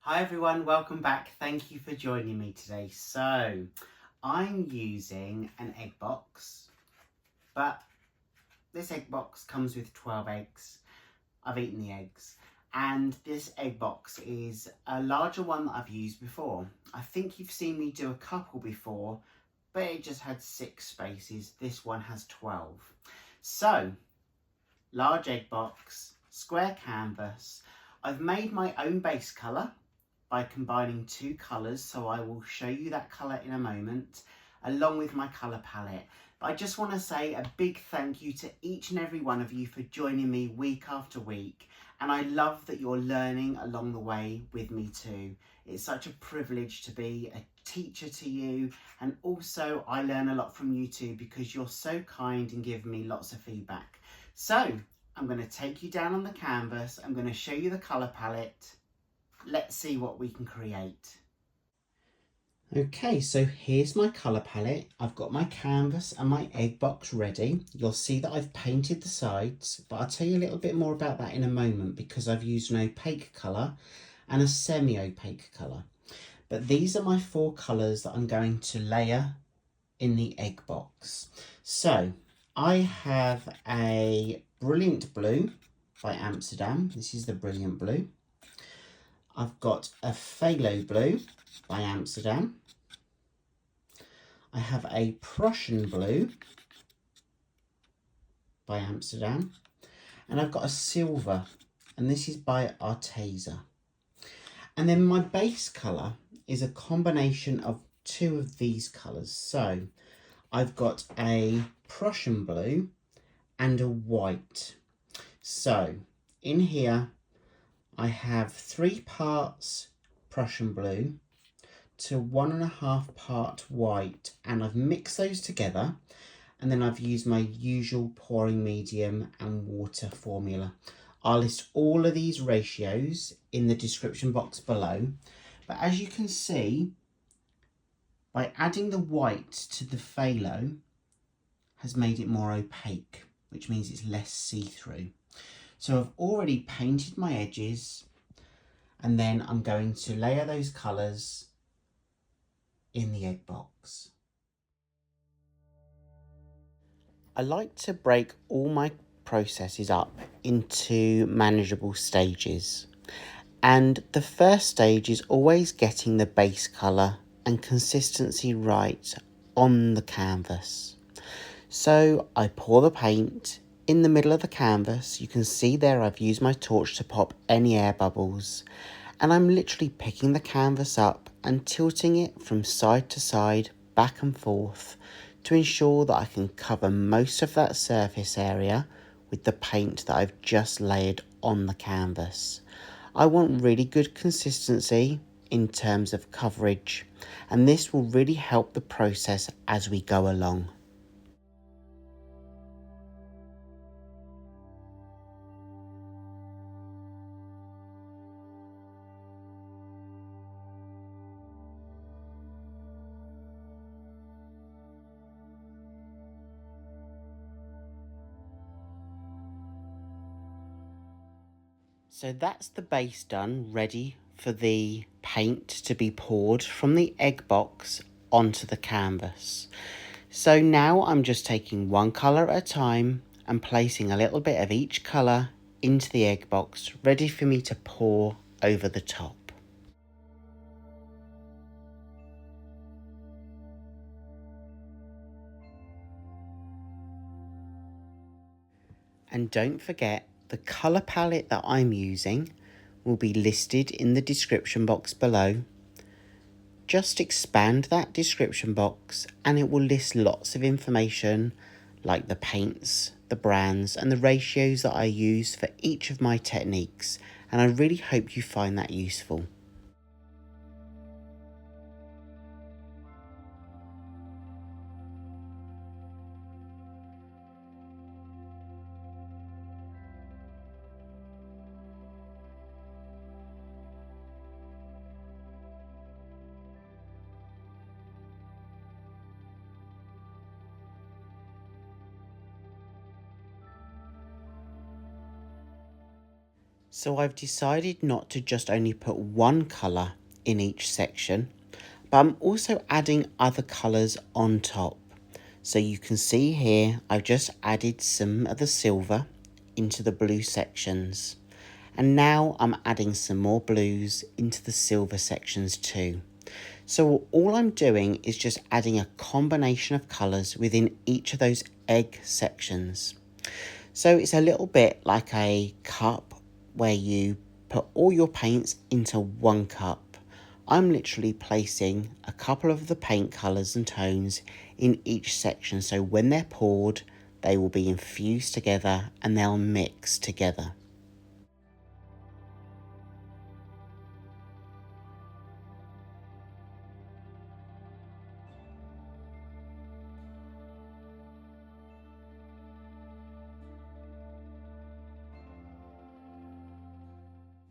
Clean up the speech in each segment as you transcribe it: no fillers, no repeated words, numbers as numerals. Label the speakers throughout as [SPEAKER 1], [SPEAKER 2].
[SPEAKER 1] Hi everyone, welcome back. Thank you for joining me today. So, I'm using an egg box, but this egg box comes with 12 eggs. I've eaten the eggs. And this egg box is a larger one that I've used before. I think you've seen me do a couple before, but it just had 6 spaces. This one has 12. So, large egg box, square canvas. I've made my own base colour by combining 2 colours, so I will show you that colour in a moment, along with my colour palette. But I just want to say a big thank you to each and every one of you for joining me week after week, and I love that you're learning along the way with me too. It's such a privilege to be a teacher to you, and also I learn a lot from you too because you're so kind and give me lots of feedback. So I'm going to take you down on the canvas, I'm going to show you the colour palette. Let's see what we can create. Okay, so here's my colour palette. I've got my canvas and my egg box ready. You'll see that I've painted the sides, but I'll tell you a little bit more about that in a moment because I've used an opaque colour and a semi-opaque colour. But these are my 4 colours that I'm going to layer in the egg box. So I have a Brilliant Blue by Amsterdam. This is the Brilliant Blue. I've got a Phthalo Blue by Amsterdam. I have a Prussian Blue by Amsterdam. And I've got a silver, and this is by Arteza. And then my base colour is a combination of 2 of these colours. So I've got a Prussian Blue and a white. So in here I have 3 parts Prussian Blue to 1.5 part white, and I've mixed those together, and then I've used my usual pouring medium and water formula. I'll list all of these ratios in the description box below, but as you can see, by adding the white to the phthalo has made it more opaque, which means it's less see-through. So I've already painted my edges, and then I'm going to layer those colours in the egg box. I like to break all my processes up into manageable stages, and the first stage is always getting the base colour and consistency right on the canvas. So I pour the paint in the middle of the canvas. You can see there I've used my torch to pop any air bubbles, and I'm literally picking the canvas up and tilting it from side to side, back and forth, to ensure that I can cover most of that surface area with the paint that I've just layered on the canvas. I want really good consistency in terms of coverage, and this will really help the process as we go along. So that's the base done, ready for the paint to be poured from the egg box onto the canvas. So now I'm just taking one colour at a time and placing a little bit of each colour into the egg box, ready for me to pour over the top. And don't forget, the colour palette that I'm using will be listed in the description box below. Just expand that description box and it will list lots of information like the paints, the brands and the ratios that I use for each of my techniques, and I really hope you find that useful. So I've decided not to just only put one colour in each section, but I'm also adding other colours on top. So you can see here, I've just added some of the silver into the blue sections. And now I'm adding some more blues into the silver sections too. So all I'm doing is just adding a combination of colours within each of those egg sections. So it's a little bit like a cup where you put all your paints into one cup. I'm literally placing a couple of the paint colours and tones in each section, so when they're poured, they will be infused together and they'll mix together.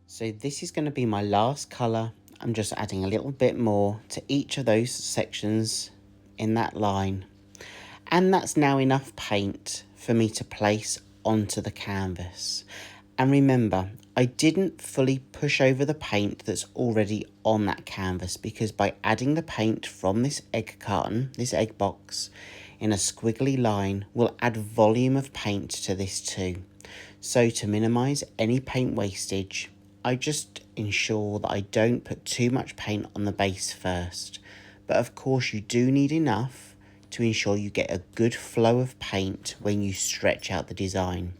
[SPEAKER 1] So this is going to be my last colour. I'm just adding a little bit more to each of those sections in that line. And that's now enough paint for me to place onto the canvas. And remember, I didn't fully push over the paint that's already on that canvas, because by adding the paint from this egg carton, this egg box, in a squiggly line, will add volume of paint to this too. So to minimise any paint wastage, I just ensure that I don't put too much paint on the base first. But of course you do need enough to ensure you get a good flow of paint when you stretch out the design.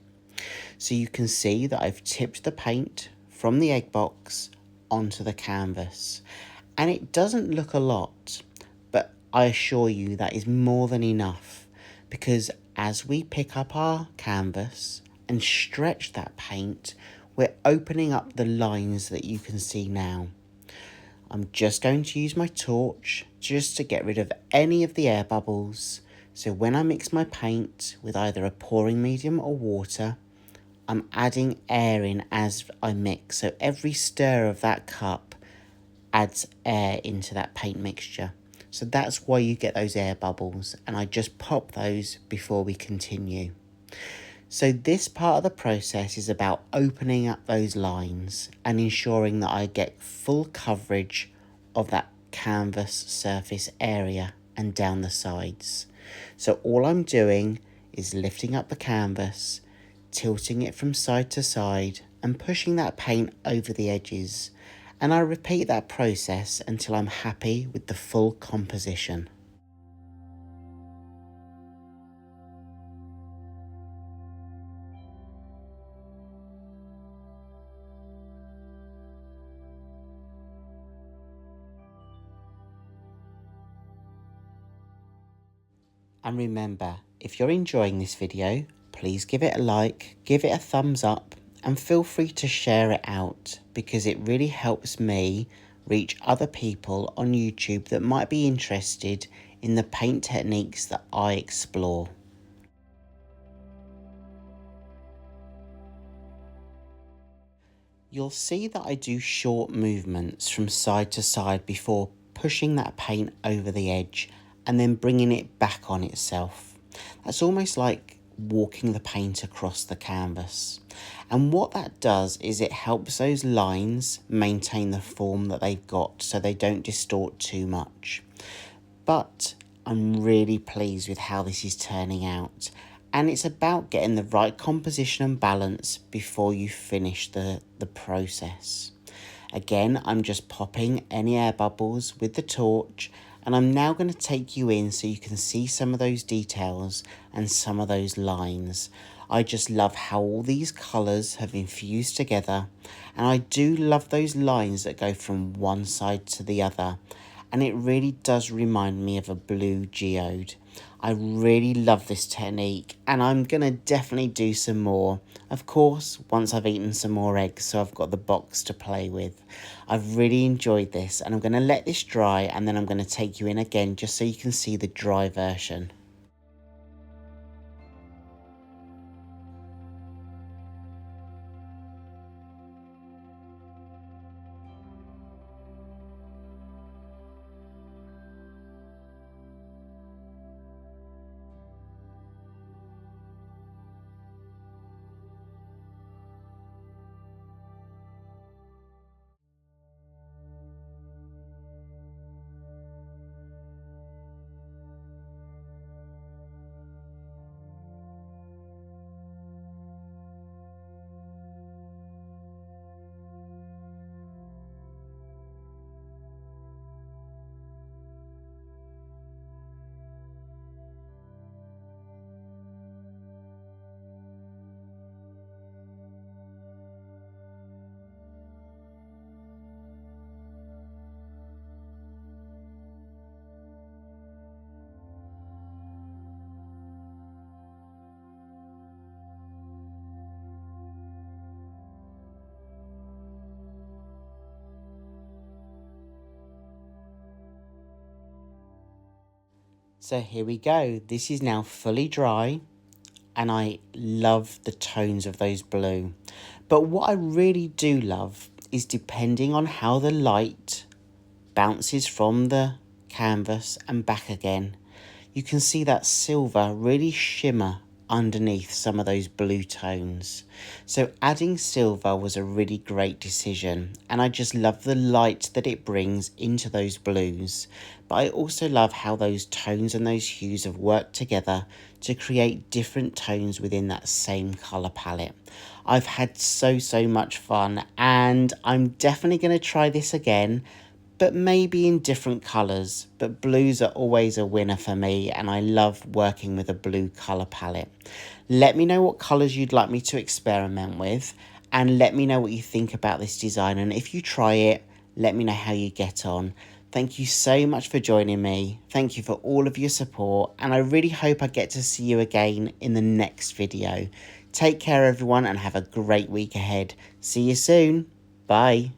[SPEAKER 1] So you can see that I've tipped the paint from the egg box onto the canvas. And it doesn't look a lot, but I assure you that is more than enough, because as we pick up our canvas and stretch that paint, we're opening up the lines that you can see now. I'm just going to use my torch just to get rid of any of the air bubbles. So when I mix my paint with either a pouring medium or water, I'm adding air in as I mix. So every stir of that cup adds air into that paint mixture. So that's why you get those air bubbles, and I just pop those before we continue. So this part of the process is about opening up those lines and ensuring that I get full coverage of that canvas surface area and down the sides. So all I'm doing is lifting up the canvas, tilting it from side to side and pushing that paint over the edges. And I repeat that process until I'm happy with the full composition. And remember, if you're enjoying this video, please give it a like, give it a thumbs up, and feel free to share it out, because it really helps me reach other people on YouTube that might be interested in the paint techniques that I explore. You'll see that I do short movements from side to side before pushing that paint over the edge and then bringing it back on itself. That's almost like walking the paint across the canvas. And what that does is it helps those lines maintain the form that they've got so they don't distort too much. But I'm really pleased with how this is turning out. And it's about getting the right composition and balance before you finish the process. Again, I'm just popping any air bubbles with the torch, and I'm now going to take you in so you can see some of those details and some of those lines. I just love how all these colours have infused together, and I do love those lines that go from one side to the other, and it really does remind me of a blue geode. I really love this technique, and I'm going to definitely do some more. Of course, once I've eaten some more eggs, so I've got the box to play with. I've really enjoyed this, and I'm going to let this dry, and then I'm going to take you in again just so you can see the dry version. So here we go. This is now fully dry and I love the tones of those blue. But what I really do love is depending on how the light bounces from the canvas and back again, you can see that silver really shimmer underneath some of those blue tones. So adding silver was a really great decision, and I just love the light that it brings into those blues. But I also love how those tones and those hues have worked together to create different tones within that same colour palette. I've had so much fun, and I'm definitely going to try this again, but maybe in different colours. But blues are always a winner for me, and I love working with a blue colour palette. Let me know what colours you'd like me to experiment with, and let me know what you think about this design, and if you try it, let me know how you get on. Thank you so much for joining me. Thank you for all of your support, and I really hope I get to see you again in the next video. Take care everyone, and have a great week ahead. See you soon. Bye.